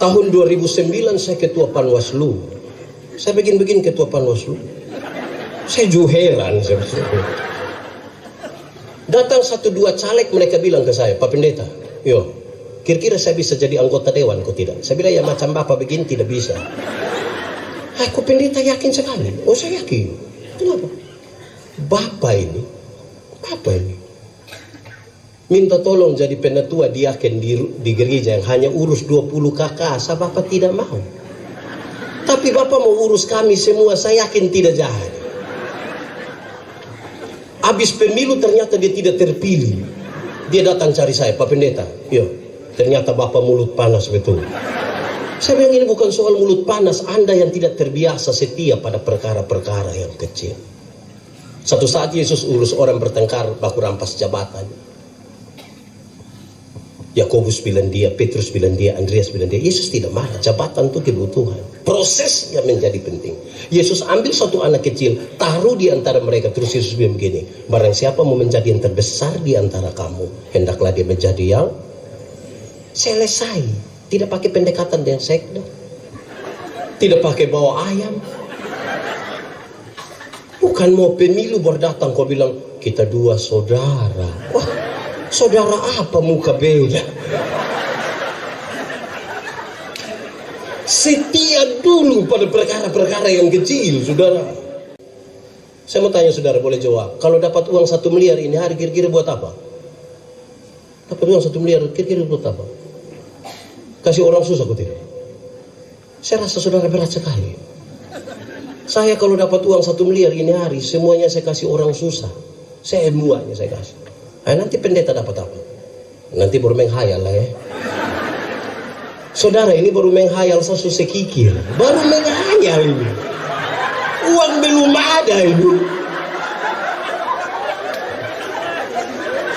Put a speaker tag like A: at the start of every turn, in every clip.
A: Tahun 2009 saya ketua Panwaslu. Saya begin ketua Panwaslu. Saya juga heran. Datang 1-2 caleg, mereka bilang ke saya, Pak Pendeta, yo, kira-kira saya bisa jadi anggota dewan kok tidak? Saya bilang, ya macam Bapak begini tidak bisa. Aku Pendeta yakin sekali. Oh, saya yakin. Kenapa? Bapak ini minta tolong jadi penatua diaken di gereja yang hanya urus 20 kakak. Bapak tidak mau. Tapi Bapak mau urus kami semua, saya yakin tidak jahat. Habis pemilu ternyata dia tidak terpilih. Dia datang cari saya, Pak Pendeta. Yo, ternyata Bapak mulut panas betul. Saya bilang ini bukan soal mulut panas. Anda yang tidak terbiasa setia pada perkara-perkara yang kecil. Satu saat Yesus urus orang bertengkar baku rampas jabatan. Yakobus bilang dia, Petrus bilang dia, Andreas bilang dia. Yesus tidak marah, jabatan itu kebutuhan. Prosesnya menjadi penting. Yesus ambil satu anak kecil, taruh di antara mereka. Terus Yesus bilang begini, barang siapa mau menjadi yang terbesar di antara kamu, hendaklah dia menjadi yang selesai. Tidak pakai pendekatan dengan sekda. Tidak pakai bawa ayam. Bukan mau pemilu baru datang kau bilang, kita dua saudara. Wah, saudara apa muka beda? Setia dulu pada perkara-perkara yang kecil, saudara. Saya mau tanya saudara, boleh jawab. Kalau dapat uang 1 miliar ini hari, kira-kira buat apa? Dapat uang 1 miliar, kira-kira buat apa? Kasih orang susah kok tidak? Saya rasa saudara berat sekali. Saya kalau dapat uang 1 miliar ini hari, semuanya saya kasih orang susah. Semuanya saya kasih. Nanti pendeta dapat apa? Nanti baru menghayal lah ya. Saudara ini baru menghayal sesusah kikir. Baru menghayal ini. Uang belum ada ini.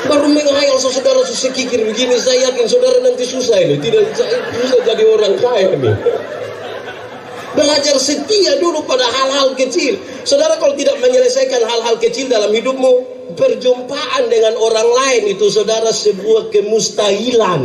A: Baru menghayal saudara susah kikir begini. Saya yakin saudara nanti susah ini. Tidak susah jadi orang kaya nih. Belajar setia dulu pada hal-hal kecil. Saudara kalau tidak menyelesaikan hal-hal kecil dalam hidupmu, perjumpaan dengan orang lain itu saudara sebuah kemustahilan.